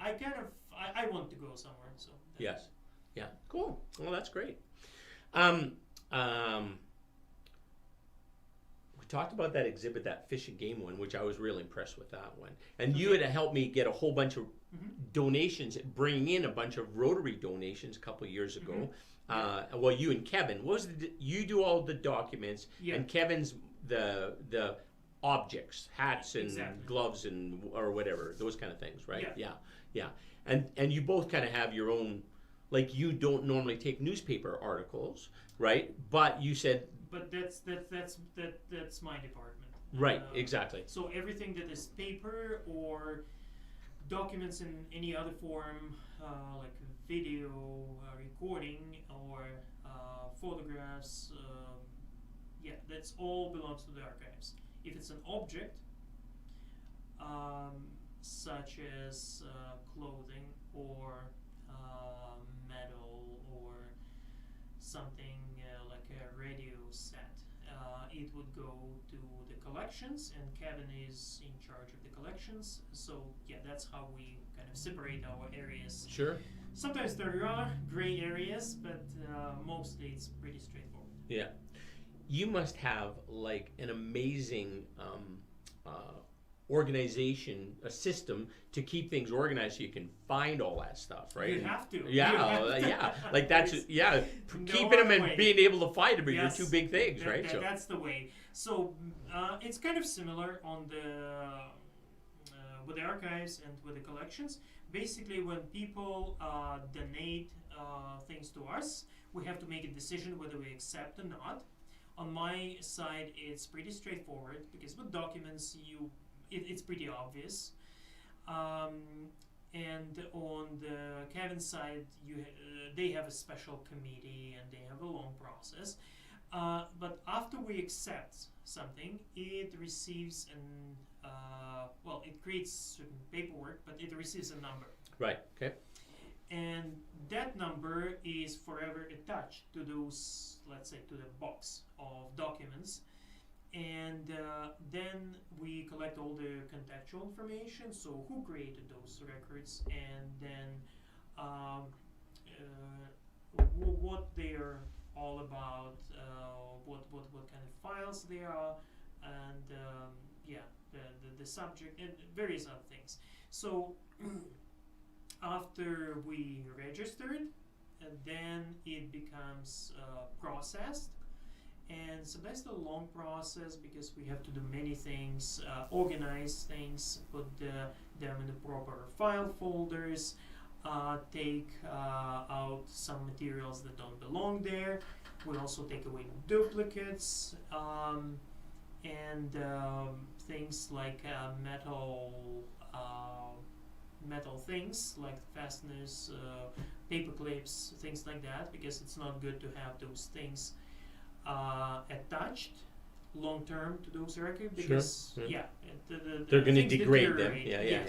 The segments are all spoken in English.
I want to go somewhere. So Yes. Yeah. Cool. Well, that's great. Um, um, we talked about that exhibit, that fish and game one, which I was really impressed with that one. And you had helped me get a whole bunch of donations, bringing in a bunch of Rotary donations a couple of years ago. Well, you and Kevin, what was you do all the documents, and Kevin's the objects, hats and gloves and or whatever, those kind of things, right? Yeah. And you both kind of have your own, like you don't normally take newspaper articles, right? But you said. But that's my department. Right. Exactly. So everything that is paper or documents in any other form, like video recording or photographs, that's all belongs to the archives. If it's an object, such as clothing or metal or something like a radio set, it would go to the collections, and Kevin is in charge of the collections. So that's how we kind of separate our areas. Sure. Sometimes there are gray areas, but mostly it's pretty straightforward. Yeah. You must have like an amazing organization, a system to keep things organized so you can find all that stuff, right? You have to. Yeah. Like that's keeping them and being able to find them are your two big things, right? So that's the way. So it's kind of similar on the with the archives and with the collections. Basically, when people donate things to us, we have to make a decision whether we accept or not. On my side, it's pretty straightforward because with documents, it's pretty obvious. And on the Kevin side, they have a special committee and they have a long process. But after we accept something, it receives it creates certain paperwork, but it receives a number. Right. Okay. And that number is forever attached to those, let's say, to the box of documents. And then we collect all the contextual information, so who created those records, and then what they're all about, what kind of files they are, and the subject, and various other things. So after we register it, then it becomes processed. And sometimes it's a long process because we have to do many things, organize things, put them in the proper file folders, take out some materials that don't belong there. We also take away duplicates and things like metal things like fasteners, paper clips, things like that, because it's not good to have those things attached long term to those records, because they're going to degrade them. Yeah.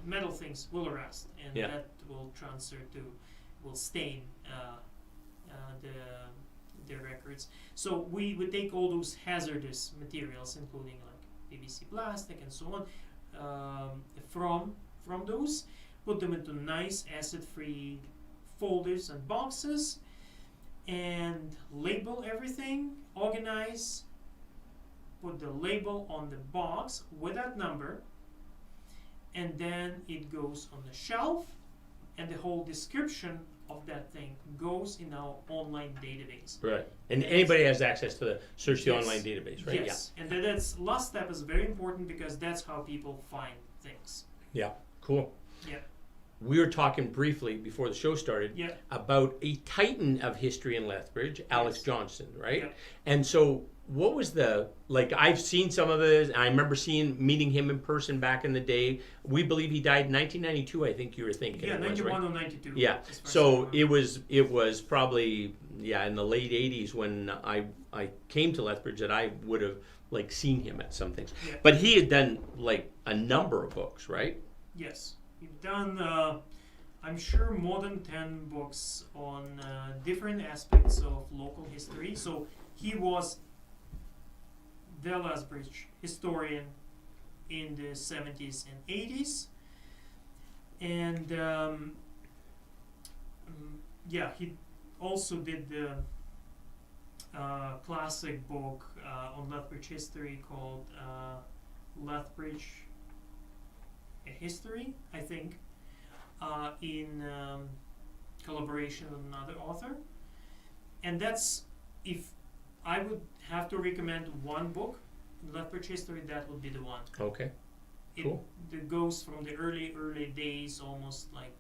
Metal things will rust, and that will will stain the records. So we would take all those hazardous materials, including like PVC plastic and so on, from those, put them into nice acid-free folders and boxes, and label everything, organize, put the label on the box with that number, and then it goes on the shelf, and the whole description of that thing goes in our online database. Right. And anybody has access to the search the online database, right? Yes. Yeah. And that's last step is very important because that's how people find things. Yeah. Cool. Yeah. We were talking briefly before the show started about a titan of history in Lethbridge, Alex Johnson, right? Yeah. And so what was I've seen some of it, and I remember meeting him in person back in the day. We believe he died in 1992, I think you were thinking. Yeah, 91 or 92. Yeah, so it was probably, in the late 80s when I came to Lethbridge that I would have seen him at some things. Yeah. But he had done a number of books, right? Yes. He's done, I'm sure, more than 10 books on different aspects of local history. So he was the Lethbridge historian in the 70s and 80s. And yeah, he also did the classic book on Lethbridge history called Lethbridge A History, I think, in collaboration with another author. And that's, if I would have to recommend one book in Lethbridge history, that would be the one. Okay. It, Cool. it goes from the early days, almost like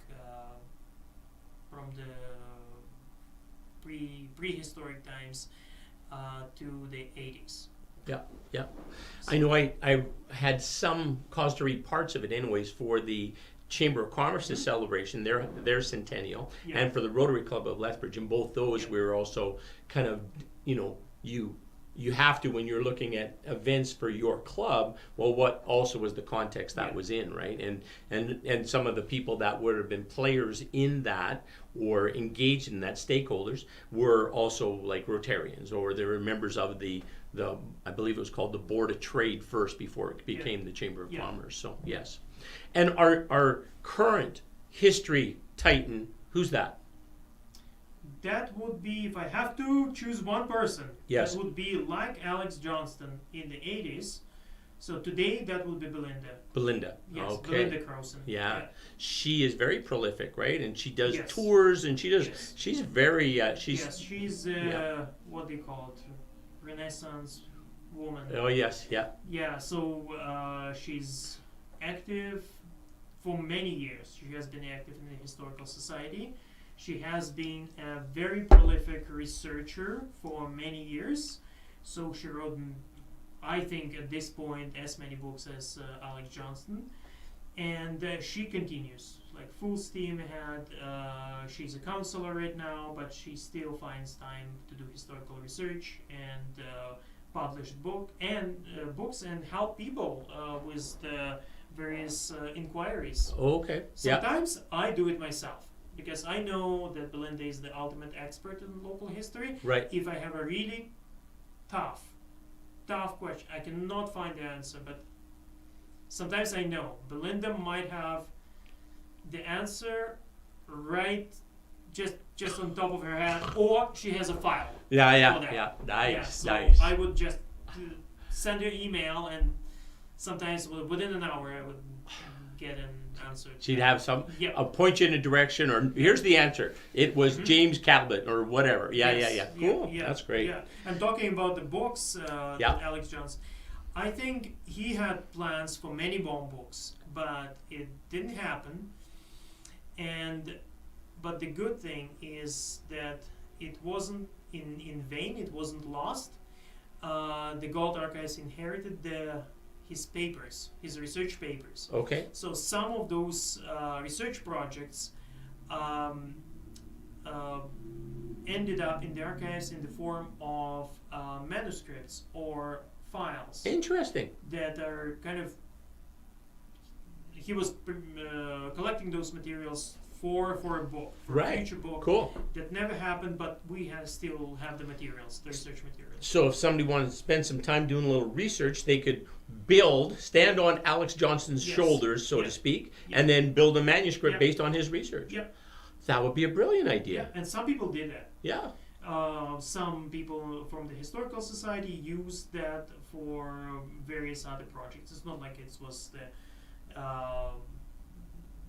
from the prehistoric times to the 80s. Yeah, yeah. I know I had some cause to read parts of it anyways for the Chamber of Commerce's celebration, their centennial, Yeah. and for the Rotary Club of Lethbridge. And both those Yeah. we were also kind of, you have to, when you're looking at events for your club, well, what also was the context that Yeah. was in, right? And some of the people that would have been players in that or engaged in that, stakeholders, were also like Rotarians, or they were members of the I believe it was called the Board of Trade first before it became the Chamber of Yeah. Commerce. So yes. And our current history titan, who's that? That would be, if I have to choose one person, Yes. that would be like Alex Johnston in the 80s. So today, that would be Belinda. Belinda. Yes, Okay. Belinda Crowson. Yeah. She is very prolific, right? And she does Yes. tours, and she does. Yes. She's very. She's. Yes, she's yeah. what do you call it? Renaissance woman. Oh yes, yeah. Yeah, so she's active for many years. She has been active in the Historical Society. She has been a very prolific researcher for many years. So she wrote, I think, at this point, as many books as Alex Johnston. And she continues, like full steam ahead. She's a counselor right now, but she still finds time to do historical research and publish books and help people with the various inquiries. Okay. Yeah. Sometimes I do it myself because I know that Belinda is the ultimate expert in local history. Right. If I have a really tough question, I cannot find the answer, but sometimes I know Belinda might have the answer right just on top of her head, or she has a file. Yeah. for Yeah. that. Yeah. Nice. So Nice. I would just send her email, and sometimes within an hour I would get an answer. She'd have some. Yeah. I'll point you in a direction, or here's the answer. It was James Cabot, or whatever. Yeah. Yes, Yeah. Cool. yeah, That's great. Yeah, and talking about the books, Yeah. that Alex Jones, I think he had plans for many bomb books, but it didn't happen. But the good thing is that it wasn't in vain. It wasn't lost. The Gold Archives inherited his papers, his research papers. Okay. So some of those research projects ended up in the archives in the form of manuscripts or files Interesting. that are kind of. He was collecting those materials for a book, for Right. a future book Cool. that never happened, but we still have the materials, the research materials. So if somebody wanted to spend some time doing a little research, they could stand on Alex Johnston's Yes. shoulders, so Yeah. to speak, Yeah. and then build a manuscript Yeah. based on his research. Yep. That would be a brilliant Yeah, idea. and some people did that. Yeah. Some people from the Historical Society used that for various other projects. It's not like it was the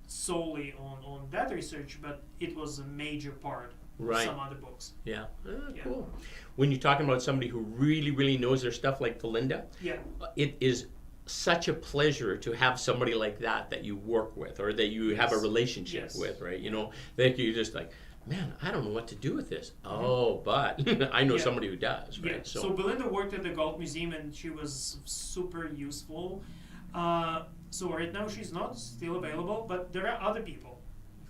solely on that research, but it was a major part of Right. some other books. Yeah. Yeah. Cool. When you're talking about somebody who really, really knows their stuff like Belinda, Yeah, it is such a pleasure to have somebody like that you work with, or that you have a Yes. relationship Yes. with, right? You know, that you're just like, man, I don't know what to do with this. Oh, but I know Yeah. somebody who does, right? yeah. So Belinda worked at the Gold Museum, and she was super useful. So right now she's not still available, but there are other people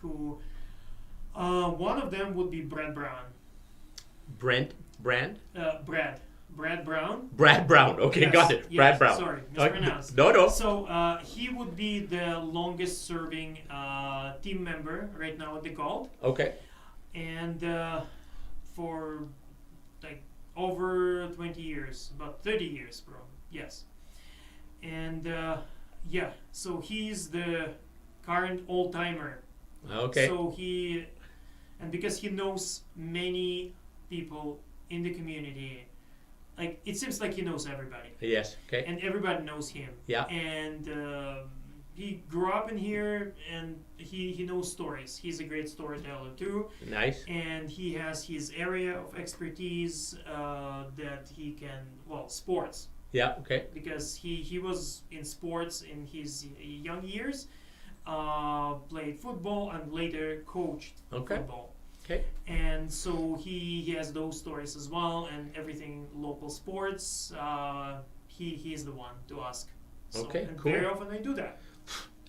who. One of them would be Brad Brown. Brad Brown. Brad Brown. Okay, Yes, got it. yes, Brad Brown. sorry, mispronounced. No. So he would be the longest serving team member right now at the Gold, Okay. and for like over 20 years, about 30 years, bro. Yes. And yeah, so he's the current old timer. Okay. So and because he knows many people in the community, like it seems like he knows everybody, Yes. Okay. and everybody knows him. Yeah. And he grew up in here, and he knows stories. He's a great storyteller too, Nice. and he has his area of expertise that he can, sports, Yeah. Okay. because he was in sports in his young years, played football and later coached Okay. football. Okay. And so he has those stories as well, and everything local sports. He is the one to ask. So, Okay, and cool. very often I do that.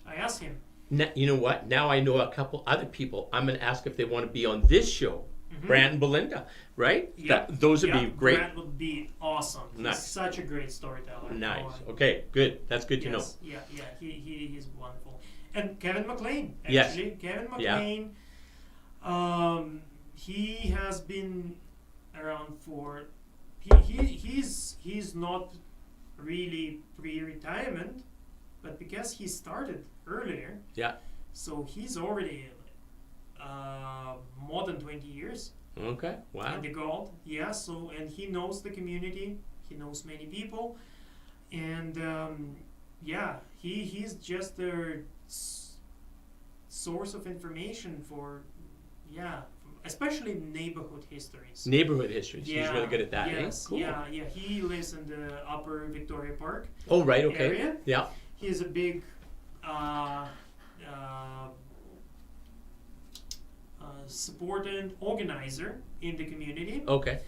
I ask him. Now, you know what? Now I know a couple other people. I'm going to ask if they want to be on this show. Mhm. Brant and Belinda, right? Yeah. Those would Yeah, be great. Brant would be awesome. Nice. He's such a great storyteller. Nice. Oh, Okay. Good. That's good to know. yes, yeah. He's wonderful. And Kevin McLean, Yes. actually. Kevin Yeah. McLean, he has been around for, he's not really pre-retirement, but because he started earlier, Yeah. so he's already more than 20 years Okay. Wow. in the gold. Yeah, so, and he knows the community, he knows many people, and he's just a source of information for, especially neighborhood histories. Neighborhood histories. He's really good at that. Yes, Eh? Cool. yeah. He lives in the Upper Victoria Park Oh, right. Okay. area. Yeah. He is a big support and organizer in the community. Okay.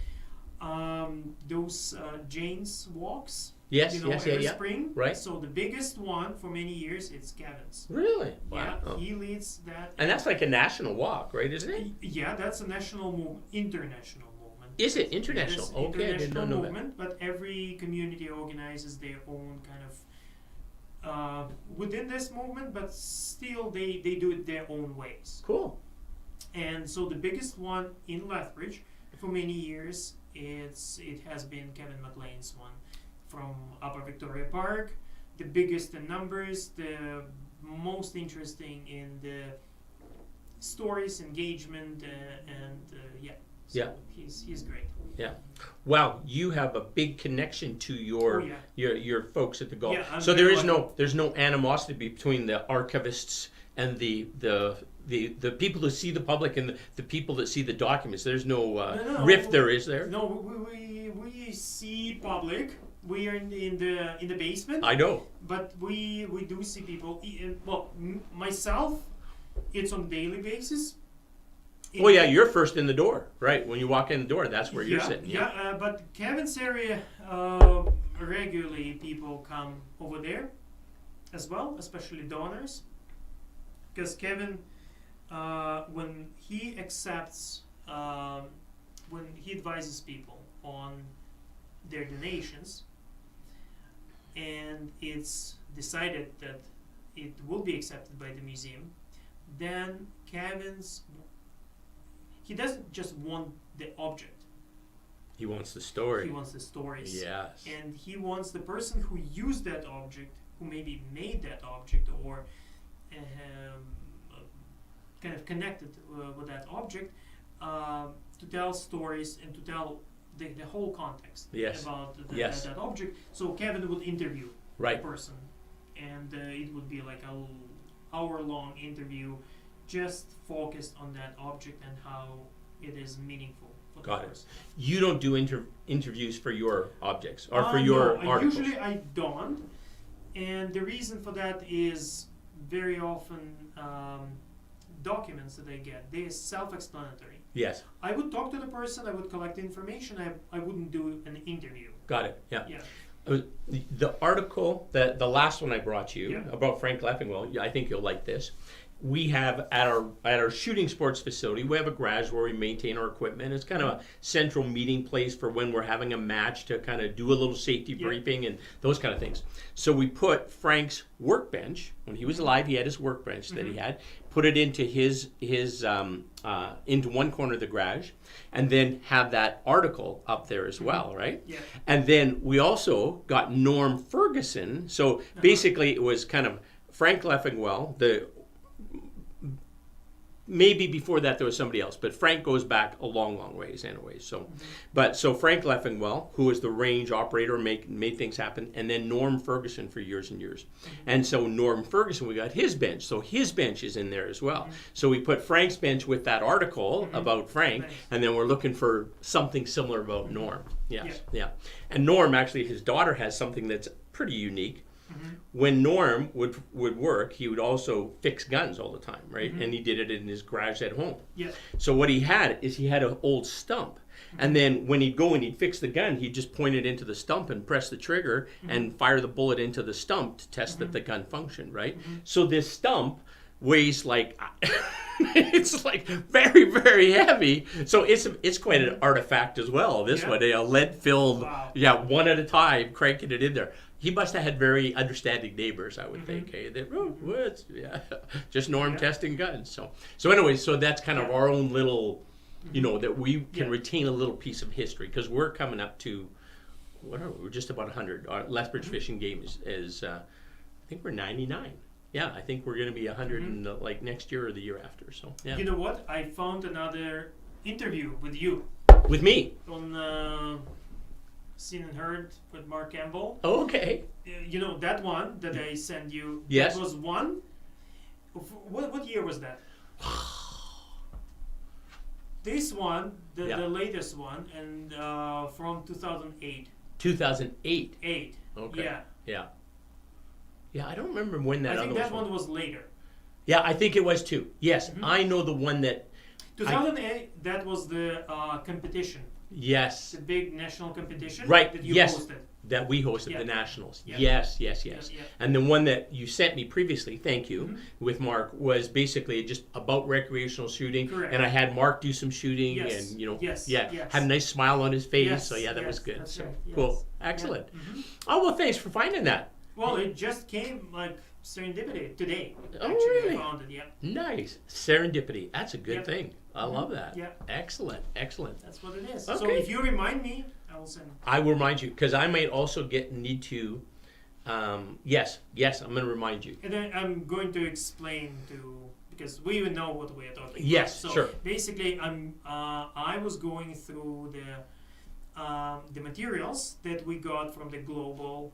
Those Jane's walks, Yes. you know, Yes. Yeah. every Yeah. spring. Right. So the biggest one for many years, it's Kevin's. Really? Yeah, Wow. he leads that. And that's like a national walk, right? Isn't it? Yeah, that's a national international movement. Is it international? It is Okay, I did international not know that. movement, but every community organizes their own kind of within this movement, but still they do it their own ways. Cool. And so the biggest one in Lethbridge for many years, it has been Kevin McLean's one from Upper Victoria Park. The biggest in numbers, the most interesting in the stories, engagement, So Yeah. he's great. Wow, you have a big connection to your Oh, yeah. your folks at the Gulf. Yeah, I'm so very there's no animosity between the archivists and the people who see the public and the people that see the documents. There's no No. rift there, is there? No, we see public. We are in the basement. I know. But we do see people. Myself, it's on a daily basis. Oh yeah, you're first in the door, right? When you walk in the door, that's where you're sitting. Yeah, but Kevin's area, regularly people come over there as well, especially donors. Because Kevin, when he accepts, when he advises people on their donations, and it's decided that it will be accepted by the museum, then he doesn't just want the object. He wants the story. He wants the stories. Yes. And he wants the person who used that object, who maybe made that object or kind of connected with that object, to tell stories and to tell the whole context Yes. about Yes. that object. So Kevin would interview Right. the person, and it would be like a hour-long interview just focused on that object and how it is meaningful for Got the it. person. You don't do interviews for your objects or for your No, articles. usually I don't, and the reason for that is very often documents that I get, they're self-explanatory. Yes. I would talk to the person, I would collect information, I wouldn't do an interview. Got it. Yeah. Yeah. The article, the last one I brought you Yeah. about Frank Leffingwell, I think you'll like this. We have at our shooting sports facility, we have a garage where we maintain our equipment. It's kind of a central meeting place for when we're having a match to kind of do a little safety Yeah. briefing and those kind of things. So we put Frank's workbench, when he was alive, he had his workbench that he had, put it into his into one corner of the garage, and then have that article up there as well, right? Yeah. And then we also got Norm Ferguson. So basically, it was kind of Frank Leffingwell, the maybe before that there was somebody else, but Frank goes back a long, long ways anyway. So, so Frank Leffingwell, who was the range operator, made things happen, and then Norm Ferguson for years and years. And so Norm Ferguson, we got his bench, so his bench is in there as well. So we put Frank's bench with that article about Frank, and then we're looking for something similar about Norm. Yes, yeah. And Norm, actually, his daughter has something that's pretty unique. When Norm would work, he would also fix guns all the time, right? And he did it in his garage at home. Yeah. So what he had is he had an old stump. And then when he'd go and he'd fix the gun, he'd just point it into the stump and press the trigger and fire the bullet into the stump to test that the gun functioned, right? So this stump weighs like, it's like very, very heavy. So it's quite an artifact as well. This one, a lead filled, one at a time, cranking it in there. He must have had very understanding neighbors, I would think. Hey, just Norm testing guns. So anyway, so that's kind of our own little, that we can retain a little piece of history, because we're coming up to, what are we? We're just about 100. Our Lethbridge Fishing Game is I think we're 99. Yeah, I think we're going to be 100 in like next year or the year after. So yeah. You know what? I found another interview with you. With me? On Seen and Heard with Mark Campbell. Oh, okay. You know that one that I sent you? Yes. That was one. What year was that? This one, the latest one, and from 2008. 2008. 8. Okay. Yeah. Yeah. Yeah, I don't remember when that. I think that one was later. Yeah, I think it was too. Yes, I know the one that. 2008. That was the competition. Yes. The big national competition. Right. That you hosted. That we hosted the nationals. Yeah. Yes. Yeah. And the one that you sent me previously, thank you, with Mark, was basically just about recreational shooting. Correct. And I had Mark do some shooting, and had a nice smile on his face. So yeah, that was good. That's so right. Yes. Cool, excellent. Oh well, thanks for finding that. Well, it just came like serendipity today. Oh, actually, really? I found it. Yeah. Nice serendipity. That's a good thing. I love that. Yeah. Excellent. That's what it is. Okay. So if you remind me, I will send. I will remind you, because I might also need to. Yes, I'm going to remind you. And then I'm going to explain because we even know what we are talking Yes, about. So sure. basically, I was going through the materials that we got from the global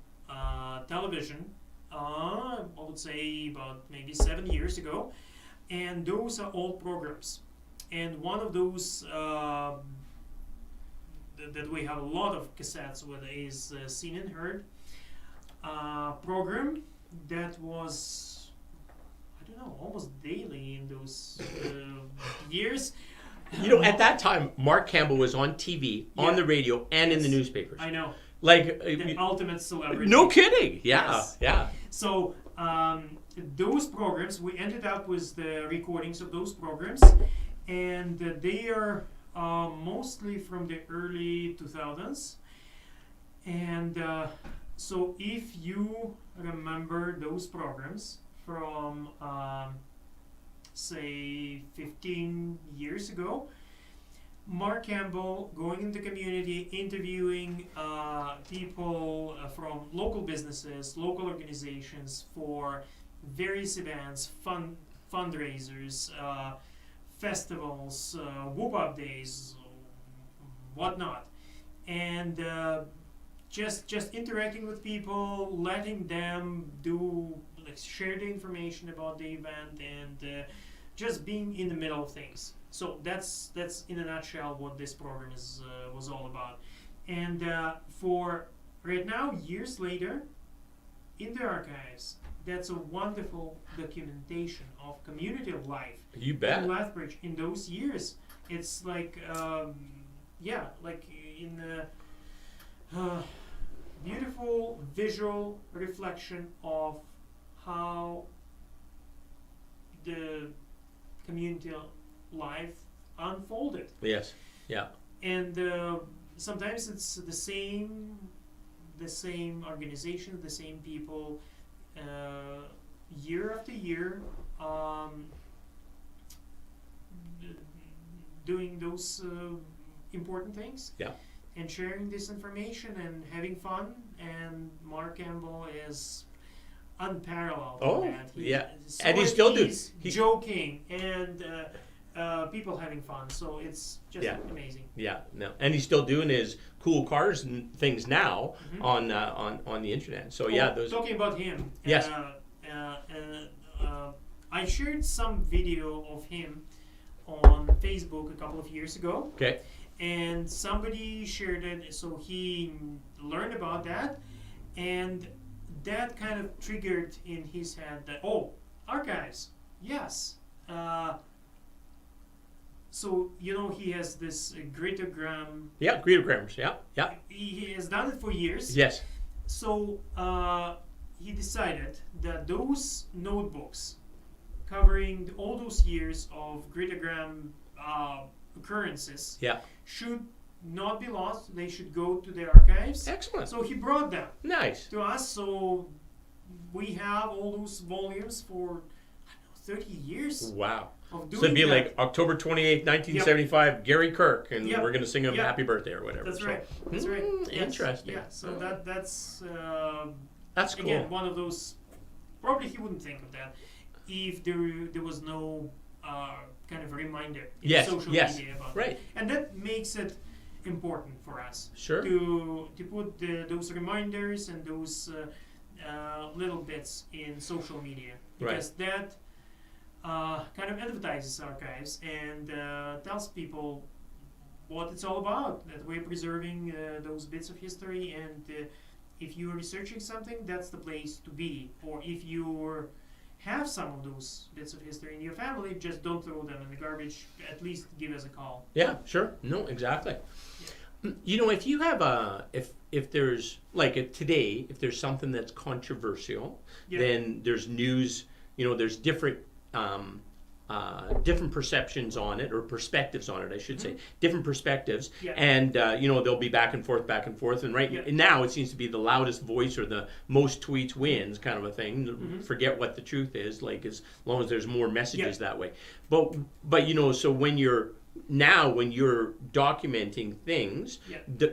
television. I would say about maybe 7 years ago, and those are old programs. And one of those that we have a lot of cassettes with is Seen and Heard program that was, I don't know, almost daily in those years. At that time, Mark Campbell was on TV, on the radio, and in the newspapers. I know. Like the ultimate celebrity. No kidding. Yeah, Yes. yeah. So those programs, we ended up with the recordings of those programs, and they are mostly from the early 2000s. And so if you remember those programs from, say, 15 years ago, Mark Campbell going into community, interviewing people from local businesses, local organizations for various events, fundraisers, festivals, whoop-up days, whatnot, and just interacting with people, letting them share the information about the event, and just being in the middle of things. So that's in a nutshell what this program was all about. And for right now, years later, in the archives, that's a wonderful documentation of community life You bet. in Lethbridge in those years. It's like, like in a beautiful visual reflection of how the community life unfolded. Yes. Yeah. And sometimes it's the same organization, the same people, year after year, doing those important things. Yeah. And sharing this information and having fun. And Mark Campbell is unparalleled. Oh, in that. yeah. So And he if still do. he's joking and people having fun. So it's just Yeah. amazing. Yeah, no, and he's still doing his cool cars and things now Mhm. on the internet. So yeah, Oh, those. talking about him. Yes. I shared some video of him on Facebook a couple of years ago, Okay. and somebody shared it. So he learned about that, and that kind of triggered in his head that archives, yes. So he has this gritogram. Yeah, greetograms. Yeah, yeah. He has done it for years. Yes. So he decided that those notebooks covering all those years of gritogram occurrences Yeah. should not be lost. They should go to the archives. Excellent. So he brought them Nice. to us. So we have all those volumes for 30 years Wow. of doing So it'd be that. like October 28th, 1975, Gary Kirk, and Yep. we're going to sing him Yep. happy birthday or whatever. That's So- right. That's right. Yes. Interesting. Yeah. So Oh. that's That's cool. again one of those. Probably he wouldn't think of that if there was no kind of reminder in Yes, social yes. media about it. Right. And that makes it important for us Sure. to put those reminders and those little bits in social media, because that kind of advertises archives and tells people what it's all about, that we're preserving those bits of history, and if you're researching something, that's the place to be. Or if you have some of those bits of history in your family, just don't throw them in the garbage. At least give us a call. Yeah, sure. No, exactly. You know, if you have if there's like today, if there's something that's controversial, Yeah. then there's news. You know, there's different different perceptions on it, or perspectives on it, I should say, different perspectives, Yeah. and you know, they'll be back and forth, and right Yeah. now it seems to be the loudest voice or the most tweets wins, kind of a thing. Forget what the truth is, like as long as there's more messages that way. But you know, so when you're documenting things,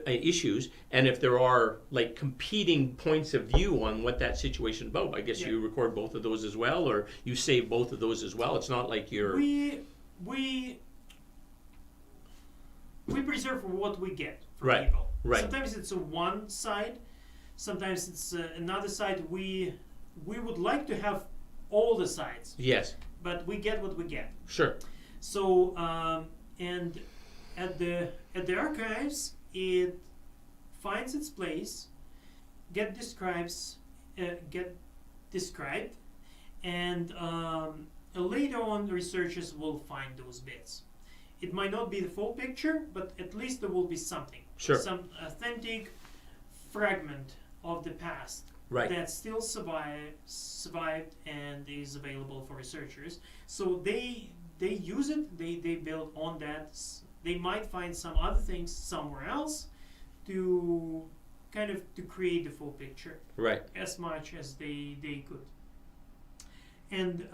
issues, and if there are like competing points of view on what that situation is about, I guess you record both of those as well, or you save both of those as well. It's not like you're we preserve what we get from Right, people. right. Sometimes it's one side, sometimes it's another side. We would like to have all the sides, yes, but we get what we get. sure, So and at the archives, it finds its place, get described, and later on researchers will find those bits. It might not be the full picture, but at least there will be something, Sure. some authentic fragment of the past right, that still survived and is available for researchers. So they use it, they build on that. They might find some other things somewhere else to kind of to create the full picture right, as much as they could. And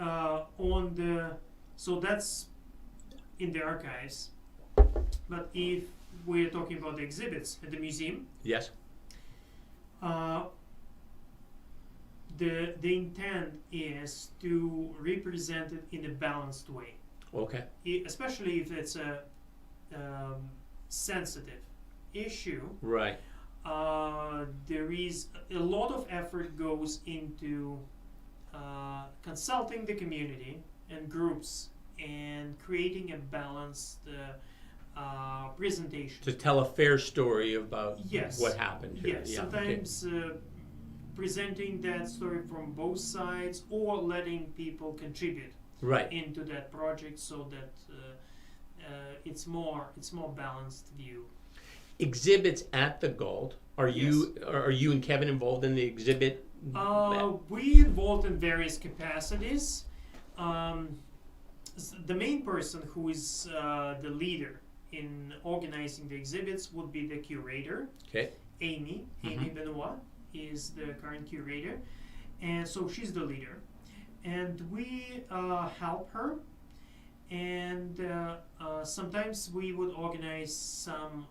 so that's in the archives. But if we're talking about the exhibits at the museum, yes, the intent is to represent it in a balanced way, okay, especially if it's a sensitive issue. right, There is a lot of effort goes into consulting the community and groups and creating a balanced presentation. to tell a fair story about Yes. what happened here. Yes, Yeah, okay. sometimes presenting that story from both sides, or letting people contribute Right. into that project so that it's more balanced view. Exhibits at the Galt. Are you and Kevin involved in the exhibit? We involved in various capacities. The main person who is the leader in organizing the exhibits would be the curator, Okay. Amy Benoit is the current curator, and so she's the leader, and we help her, and sometimes we would organize some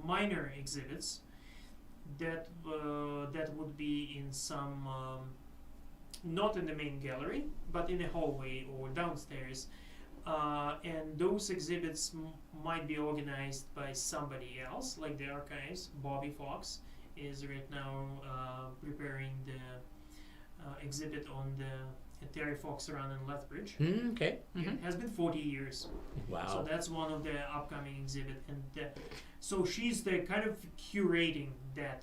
minor exhibits that would be in some not in the main gallery, but in a hallway or downstairs. And those exhibits might be organized by somebody else, like the archives. Bobby Fox is right now preparing the exhibit on the Terry Fox Run in Lethbridge. Okay. Mm-hmm. It has been 40 years. Wow. So that's one of the upcoming exhibit, and so she's the kind of curating that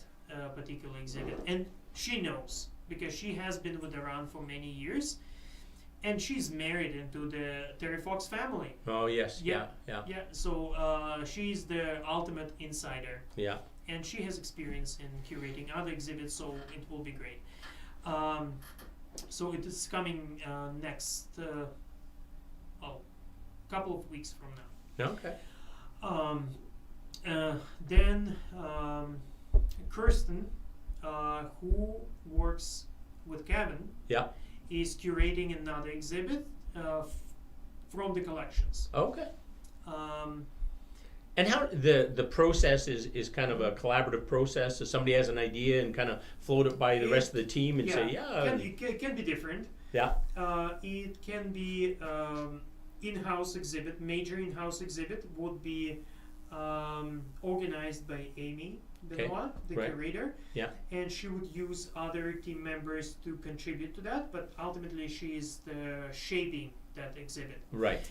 particular exhibit, and she knows because she has been with the run for many years, and she's married into the Terry Fox family. Oh yes. Yeah. Yeah. Yeah. So she's the ultimate insider, Yeah. and she has experience in curating other exhibits, so it will be great. So it is coming next couple of weeks from now. Okay. Then Kirsten, who works with Kevin, Yeah. is curating another exhibit from the collections. Okay. Um, And how the process is kind of a collaborative process. So somebody has an idea and kind of float it by the rest of the team and say, yeah. It can be different. Yeah. It can be in-house exhibit. Major in-house exhibit would be organized by Amy Benoit, the Right. curator. Yeah. And she would use other team members to contribute to that, but ultimately she is the shaping that exhibit. Right.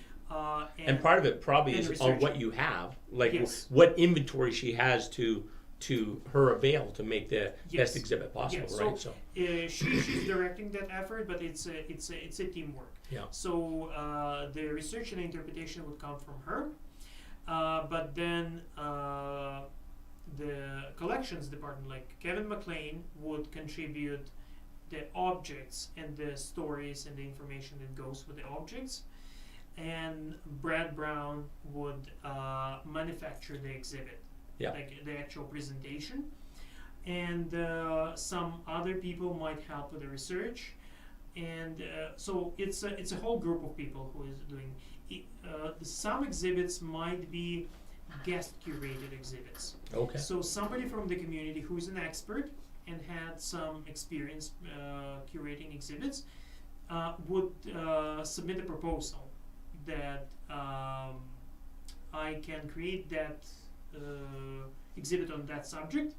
And part of it probably and is on research. what you have, like Yes. what inventory she has to her avail to make the Yes. best exhibit possible, Yes. right? So, she's directing that effort, but it's a teamwork. Yeah. So the research and interpretation would come from her, but then the collections department, like Kevin McLean, would contribute the objects and the stories and the information that goes with the objects, and Brad Brown would manufacture the exhibit, Yeah. like the actual presentation, and some other people might help with the research, and so it's a whole group of people who is doing it. Some exhibits might be guest curated exhibits. Okay. So somebody from the community who is an expert and had some experience curating exhibits would submit a proposal that I can create that exhibit on that subject,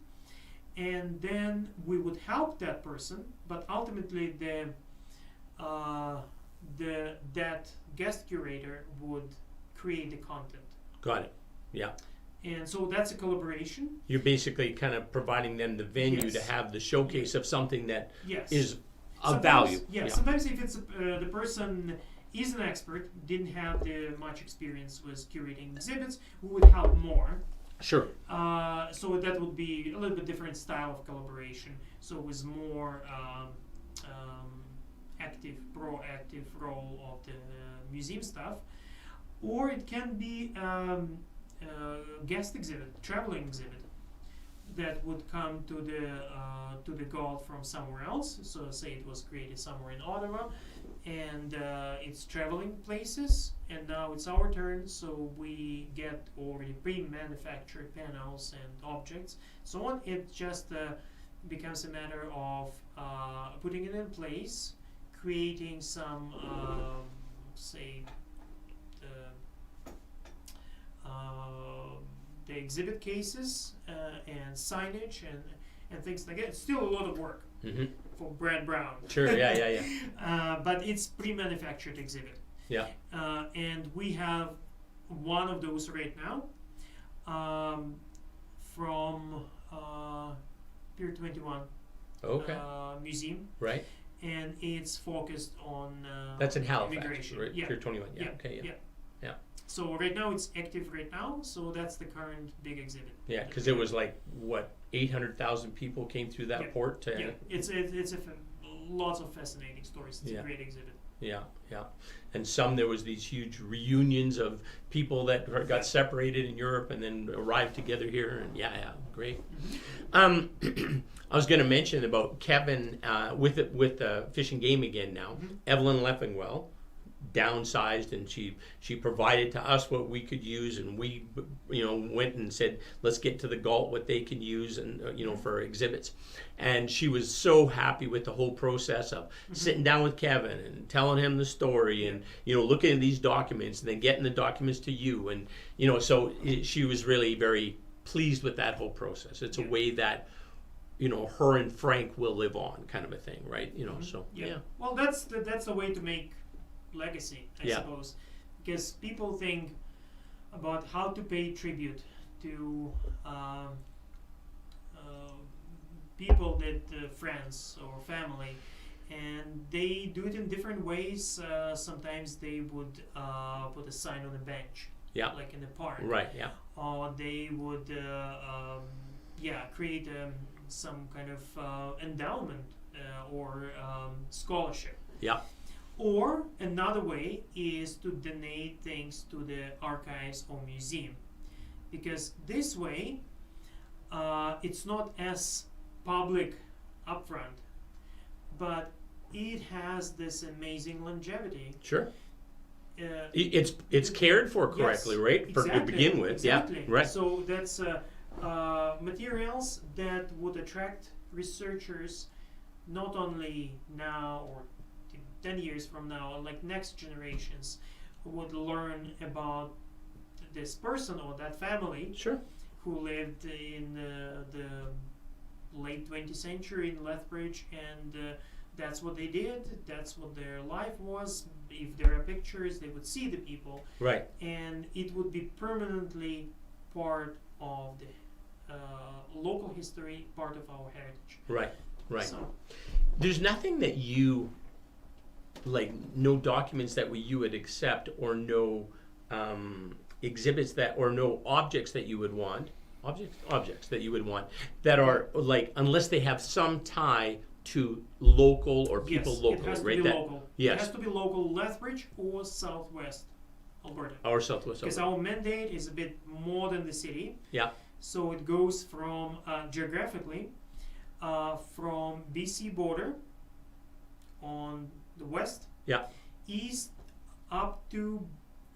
and then we would help that person, but ultimately that guest curator would create the content. Got it. Yeah. And so that's a collaboration. You're basically kind of providing them the venue Yes. to have the showcase of something that Yes. is of Sometimes- value. Yeah, sometimes if it's the person is an expert, didn't have much experience with curating exhibits, we would help more. Sure. So that would be a little bit different style of collaboration. So with more active, proactive role of the museum staff, or it can be guest exhibit, traveling exhibit that would come to the Gulf from somewhere else. So say it was created somewhere in Ottawa, and it's traveling places, and now it's our turn. So we get already pre-manufactured panels and objects, so on. It just becomes a matter of putting it in place, creating some say the exhibit cases and signage and things like that. It's still a lot of work Mm-hmm. for Brad Brown. Sure. Yeah. But it's pre-manufactured exhibit. Yeah. And we have one of those right now from Pier 21 Okay. Museum, Right. and it's focused on That's in Halifax, immigration. right? Yeah. Pier 21. Yeah. Yeah. Okay. Yeah. Yeah. So right now it's active right now, so that's the current big exhibit. Yeah. Because it was like what 800,000 people came through that Yeah. port. To, Yeah, it's lots of fascinating stories. It's Yeah. a great exhibit. Yeah, yeah. And some there was these huge reunions of people that got separated in Europe and then arrived together here, and yeah, great. I was going to mention about Kevin with Fish and Game again now. Evelyn Leffingwell, downsized, and she provided to us what we could use, and we went and said, let's get to the Galt what they can use, and for exhibits. And she was so happy with the whole process of sitting down with Kevin and telling him the story, and looking at these documents and then getting the documents to you, and so she was really very pleased with that whole process. It's a way that her and Frank will live on, kind of a thing, right? So yeah. Well, that's the way to make legacy, I suppose, because people think about how to pay tribute to people that friends or family, and they do it in different ways. Sometimes they would put a sign on a bench, like in the park, right? Yeah. Or they would create some kind of endowment or scholarship. Yeah. Or another way is to donate things to the archives or museum, because this way it's not as public upfront, but it has this amazing longevity. Sure. It's cared for correctly, right? Exactly, to begin with, exactly. Yeah, right. So that's materials that would attract researchers not only now or 10 years from now, like next generations would learn about this person or that family, sure, who lived in the late 20th century in Lethbridge, and that's what they did, that's what their life was. If there are pictures, they would see the people, right, and it would be permanently part of the local history, part of our heritage. right. So, there's nothing that you like, no documents that you would accept, or no exhibits that, or no objects that you would want, objects that you would want that are like, unless they have some tie to local or people yes, locally, it has to right? be local. Yes. It has to be local, Lethbridge or Southwest Alberta. Or Southwest Because Alberta. our mandate is a bit more than the city. Yeah. So it goes from geographically from BC border on the west, east up to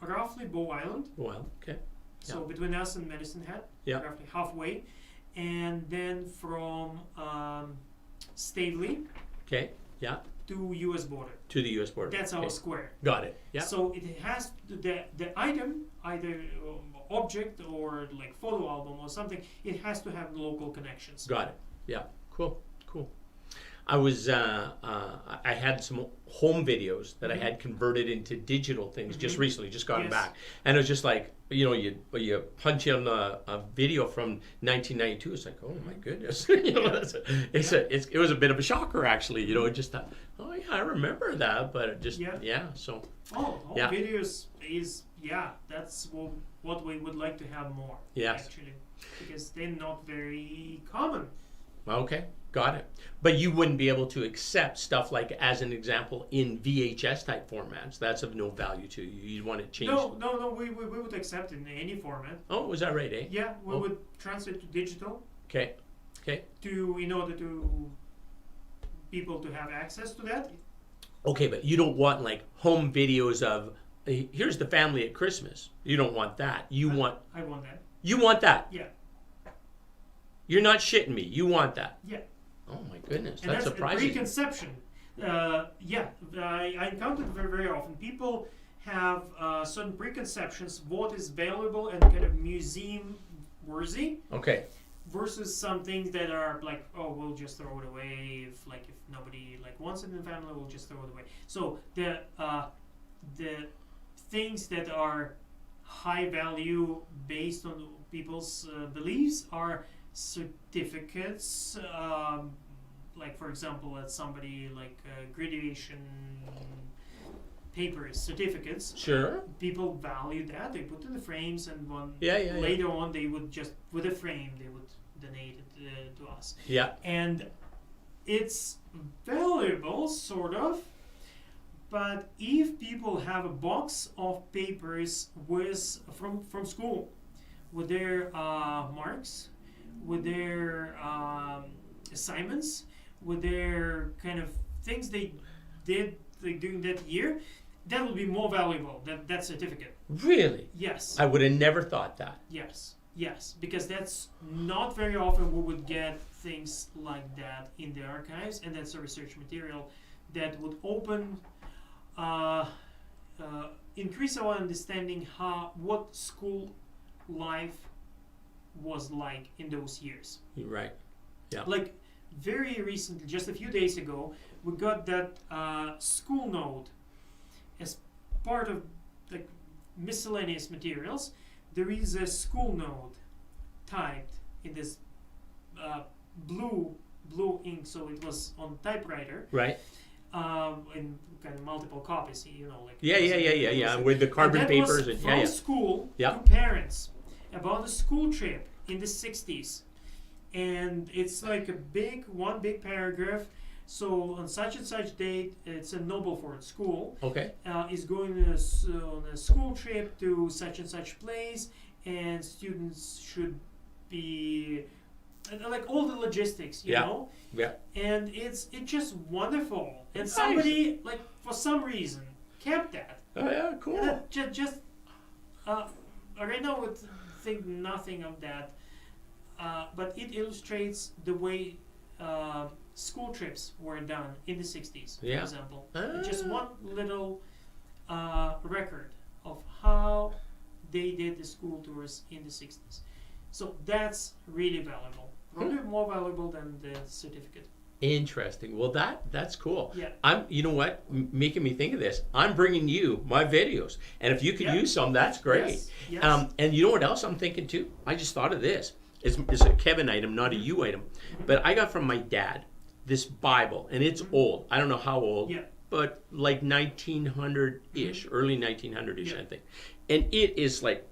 roughly Bow Island. Well, okay. So between us and Medicine Hat, roughly halfway, and then from Stavely, to U.S. border. To the U.S. border. That's our square. Got it. Yeah. So it has the item, either object or like photo album or something. It has to have local connections. Got it. Yeah. Cool. I was I had some home videos that I had converted into digital things just recently, just gotten back, and it was just like, you punch in a video from 1992. It's like, oh my goodness, it was a bit of a shocker, actually. It just thought, oh yeah, I remember that, but it just so home videos is that's what we would like to have more, actually, because they're not very common. Okay, got it. But you wouldn't be able to accept stuff like, as an example, in VHS type formats. That's of no value to you. You'd want it changed. No. We would accept it in any format. Oh, was that right, eh? Yeah, we would transfer it to digital. Okay. In order to people to have access to that. Okay, but you don't want like home videos of, here's the family at Christmas. You don't want that. I want that. You want that? Yeah. You're not shitting me. You want that? Yeah. Oh my goodness, and that's surprising. A preconception. I encountered very, very often. People have certain preconceptions what is valuable and kind of museum worthy. Okay. Versus some things that are like, oh, we'll just throw it away. If nobody wants it in the family, we'll just throw it away. So the things that are high value based on people's beliefs are certificates, like for example, at somebody graduation papers, certificates. Sure. People value that. They put in the frames, and later on they would just, with a frame, they would donate it to us. Yeah. And it's valuable, sort of. But if people have a box of papers from school with their marks, with their assignments, with their kind of things they did during that year, that would be more valuable than that certificate. Really? Yes. I would have never thought that. Yes. Yes. Because that's not very often we would get things like that in the archives, and that's a research material that would open, increase our understanding what school life was like in those years. You're right. Yeah. Like very recently, just a few days ago, we got that school note as part of like miscellaneous materials. There is a school note typed in this blue ink, so it was on typewriter. Right. In kind of multiple copies, like Yeah. With the carbon and that papers was and from school Yeah. to parents about a school trip in the 60s, and it's like one big paragraph. So on such and such date, it's a Nobleford school. Okay. Is going on a school trip to such and such place, and students should be like all the logistics, you know. Yeah. And it's just wonderful. And Nice. somebody like for some reason kept that. Oh yeah, cool. And just right now I would think nothing of that, but it illustrates the way school trips were done in the 60s, for Yeah. example. Just one little record of how they did the school tours in the 60s. So that's really valuable. Probably more valuable than the certificate. Interesting. Well, that's cool. Yeah. You know what? Making me think of this. I'm bringing you my videos, and if you could use some, that's great. Yes. And you know what else I'm thinking too? I just thought of this. It's a Kevin item, not a you item, but I got from my dad this Bible, and it's old. I don't know how old, but like 1900-ish, early 1900-ish, I think. And it is like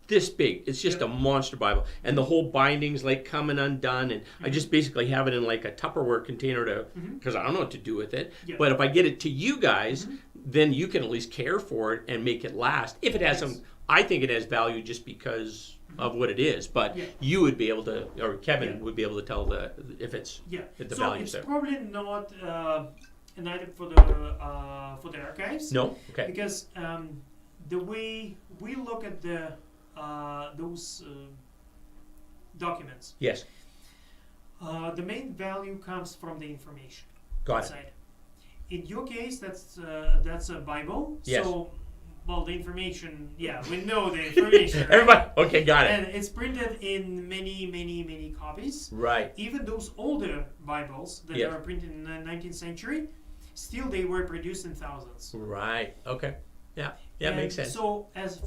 this big. It's just a monster Bible, and the whole binding's like coming undone, and I just basically have it in like a Tupperware container because I don't know what to do with it. But if I get it to you guys, then you can at least care for it and make it last. If it has some, I think it has value just because of what it is. But you would be able to, or Kevin would be able to tell if it's if the value's there. So it's probably not an item for the archives. No. Okay. Because the way we look at those documents. Yes. The main value comes from the information Got inside. In your case, that's a Bible. Yes. So, well, the information, we know the information. Right? Everybody, okay, got it. And it's printed in many copies. Right. Even those older Bibles that are printed in the 19th century, still they were produced in thousands. Right. Okay. Yeah. Yeah, and makes sense. So as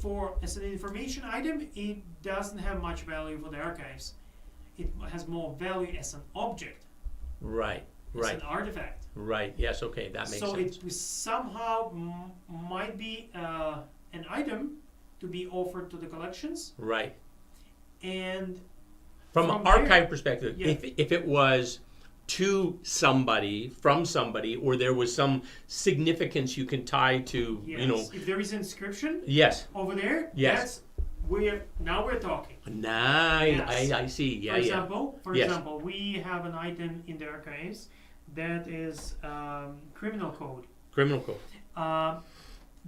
an information item, it doesn't have much value for the archives. It has more value as an object. Right. As an artifact. Right. Yes. Okay. That makes sense. So it somehow might be an item to be offered to the collections. Right. And from an archive perspective, if it was to somebody, from somebody, or there was some significance you can tie to, if there is inscription. Yes. Over there. Yes. Now we're talking. Nice. Yes. I see. Yeah. For example, we have an item in the archives that is criminal code. Criminal code.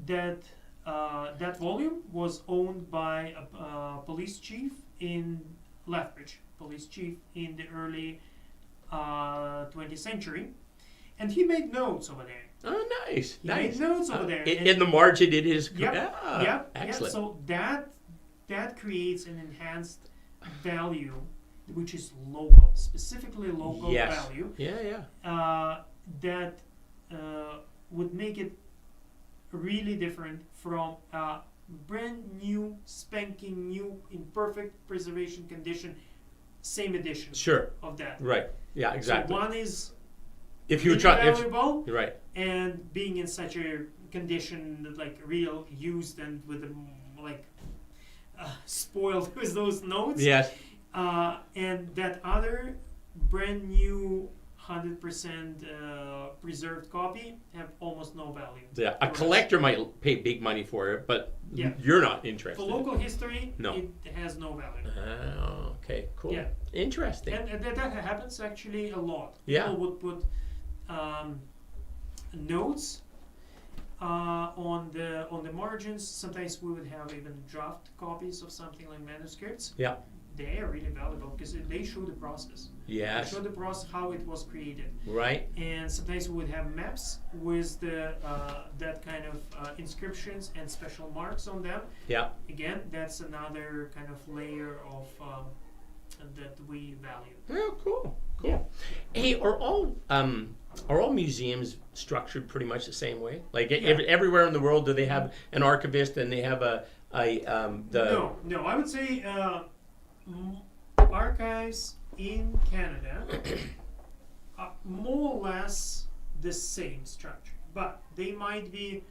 That volume was owned by a police chief in Lethbridge, police chief in the early 20th century, and he made notes over there. Oh, nice. He made notes over there. In the margin, it is. Excellent. So that creates an enhanced value, which is local, specifically local value. That would make it really different from a brand new, spanking new, in perfect preservation condition, same edition. Of that. Right. Yeah. Exactly. So one is if you try valuable, right, and being in such a condition, like real used and with spoiled with those notes. Yes. And that other brand new 100% preserved copy have almost no value. Yeah, a collector might pay big money for it, but you're not interested. For local history, no. It has no value. Oh, okay, cool. Yeah. Interesting. And that happens actually a lot. Yeah. People would put notes On the margins, sometimes we would have even draft copies of something like manuscripts. Yeah. They are really valuable because they show the process. Yes. They show the process how it was created. Right. And sometimes we would have maps with the that kind of inscriptions and special marks on them. Yeah. Again, that's another kind of layer of that we value. Oh, cool. Cool. Yeah. Hey, are all museums structured pretty much the same way? Like Yeah. everywhere in the world, do they have an archivist and they have the No. I would say archives in Canada are more or less the same structure, but they might be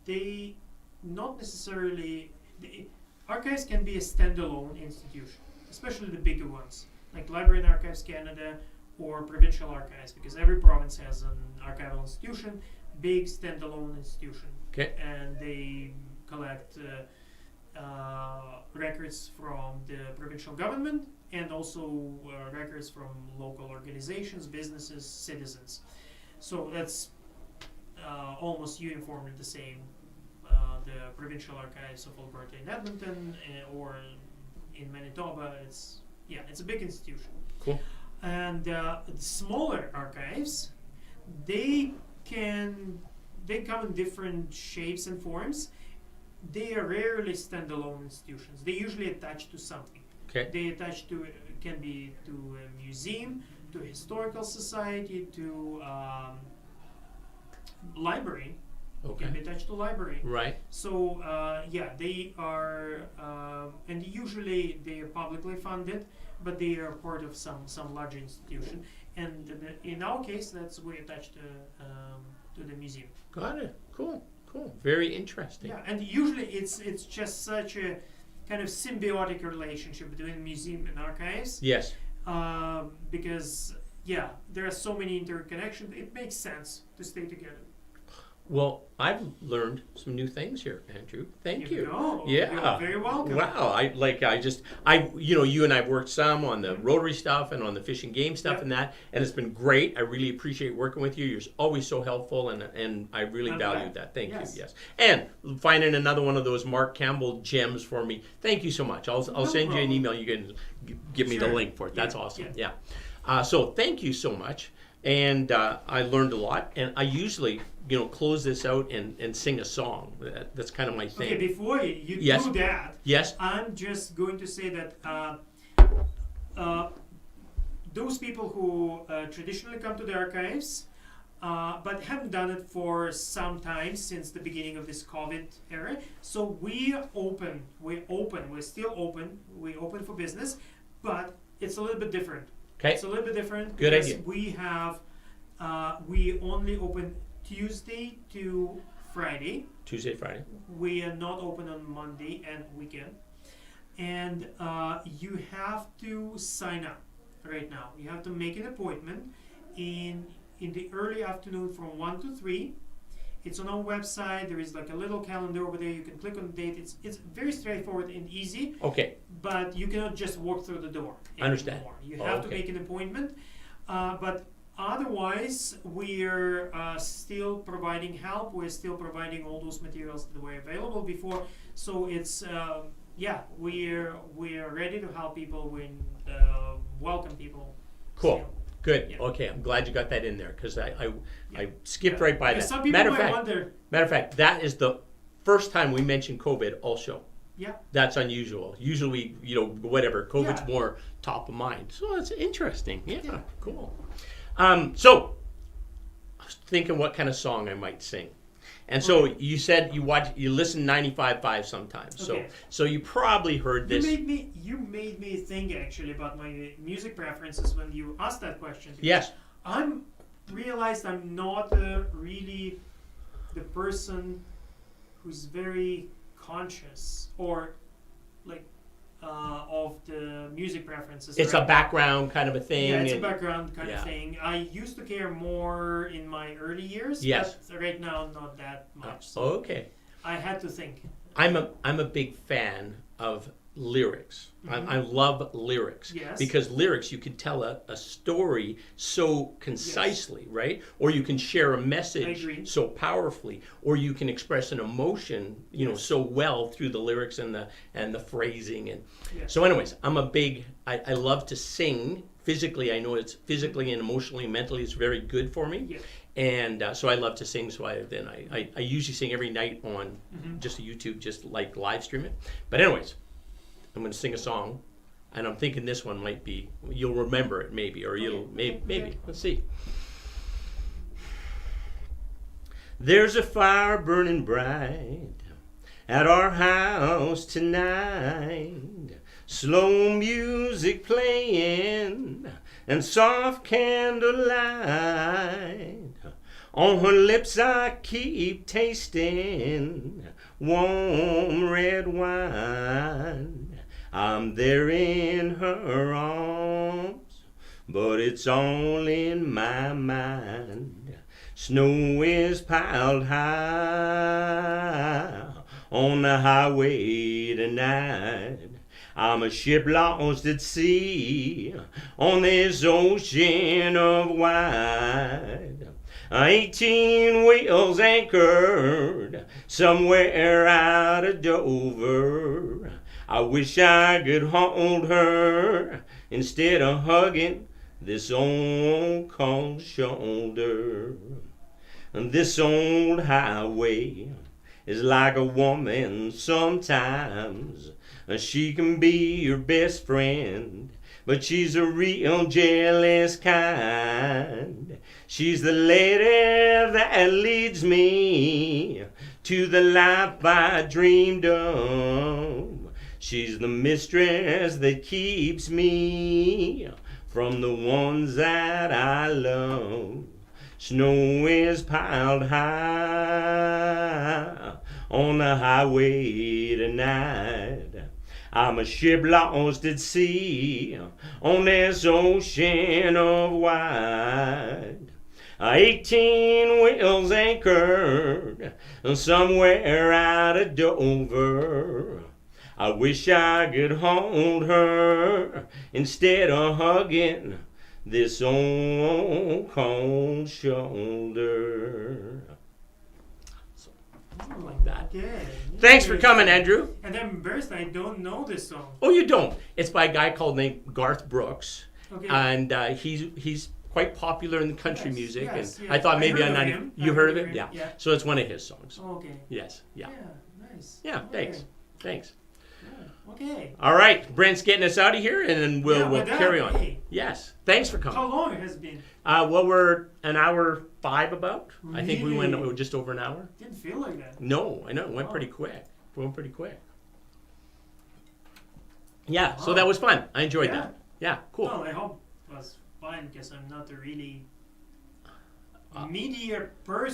they not necessarily. Archives can be a standalone institution, especially the bigger ones, like Library and Archives Canada or provincial archives, because every province has an archival institution, big standalone institution. Okay. And they collect records from the provincial government and also records from local organizations, businesses, citizens. So that's almost uniformly the same. The provincial archives of Alberta in Edmonton or in Manitoba, it's a big institution. Cool. And smaller archives, they come in different shapes and forms. They are rarely standalone institutions. They usually attach to something. Okay. They attach to can be to a museum, to a historical society, to library. Okay. Can be attached to library. Right. So they are, and usually they are publicly funded, but they are part of some larger institution. And in our case, that's we attached to the museum. Got it. Cool. Very interesting. Yeah, and usually it's just such a kind of symbiotic relationship between museum and archives. Yes. Because there are so many interconnections. It makes sense to stay together. Well, I've learned some new things here, Andrew. Thank you. Go. Yeah. You're very welcome. Wow. You and I've worked some on the Rotary stuff and on the fish and game stuff Yep. and that, and it's been great. I really appreciate working with you. You're always so helpful, and I really I'm value glad. that. Thank Yes. you. Yes. And finding another one of those Mark Campbell gems for me. Thank you so much. I'll No send you an problem. email. You can give me the Sure. link for it. That's Yeah, awesome. yeah. Yeah. So thank you so much. And I learned a lot. And I usually, close this out and sing a song. That's kind of my thing. Okay, before you Yes. do that, Yes. I'm just going to say that those people who traditionally come to the archives but haven't done it for some time since the beginning of this COVID era. So we're still open. We open for business, but it's a little bit different. Okay. It's a little bit different Good because idea. we have we only open Tuesday to Friday. Tuesday, Friday. We are not open on Monday and weekend. And you have to sign up right now. You have to make an appointment in the early afternoon from 1 to 3. It's on our website. There is like a little calendar over there. You can click on the date. It's very straightforward and easy, Okay. but you cannot just walk through the door Understand. anymore. You have to Okay. make an appointment. But otherwise, we're still providing help. We're still providing all those materials that were available before. So it's we're ready to help people. We welcome people. Cool. still. Good. Yeah. Okay. I'm glad you got that in there because I skipped Yeah. right by Because that. some people might wonder. Matter of fact, that is the first time we mentioned COVID all show. Yeah. That's unusual. Usually, whatever, COVID's Yeah. more top of mind. So it's interesting. Yeah. Yeah. Cool. So I was thinking what kind of song I might sing. And so Okay. you said you listen 95.5 sometimes. Okay. So you probably heard this. You made me think actually about my music preferences when you asked that question. Yes. Realized I'm not really the person who's very conscious or like of the music preferences. It's a around. background kind of a thing. Yeah, it's a and- background kind Yeah. of thing. I used to care more in my early years, Yes. but right now not that much. So Okay. I had to think. I'm a big fan of lyrics. I love lyrics. Yes. Because lyrics, you can tell a story so concisely, right? Or you can share a message so powerfully, or you can express an emotion, you know, so well through the lyrics and the phrasing. And so, anyways, I love to sing. Physically, I know it's physically and emotionally and mentally, it's very good for me. Yeah. And so I love to sing. So I usually sing every night on just YouTube, just like live stream it. But anyways, I'm going to sing a song, and I'm thinking this one might be, you'll remember it maybe, or maybe. Let's see. There's a fire burning bright at our house tonight. Slow music playing and soft candlelight. On her lips I keep tasting warm red wine. I'm there in her arms, but it's all in my mind. Snow is piled high on the highway tonight. I'm a ship lost at sea on this ocean of white. 18 wheels anchored somewhere out of Dover. I wish I could hold her instead of hugging this old cold shoulder. And this old highway is like a woman sometimes. She can be your best friend, but she's a real jealous kind. She's the lady that leads me to the life I dreamed of. She's the mistress that keeps me from the ones that I love. Snow is piled high on the highway tonight. I'm a ship lost at sea on this ocean of white. 18 wheels anchored somewhere out of Dover. I wish I could hold her instead of hugging this old cold shoulder. Something like that. Okay. Thanks for coming, Andrew. And I'm embarrassed I don't know this song. Oh, you don't? It's by a guy named Garth Brooks. Okay. And he's quite popular in the country music. Yes, and I thought maybe I on heard 90. of him. You heard of it? Yeah. So it's one of his songs. Oh, okay. Yes. Yeah. Yeah, nice. Yeah, Okay. Thanks. Yeah, okay. All right, Brent's getting us out of here, and then we'll with that, carry on. hey. Yes. Thanks for coming. How long it has been? Well, we're an hour 5 about. I think we went Really? just over an hour. Didn't feel like that. No, I know. It went Oh. pretty quick. Yeah, so that was fun. I enjoyed that. Yeah, cool. Well, I hope it was fun because I'm not a really media person.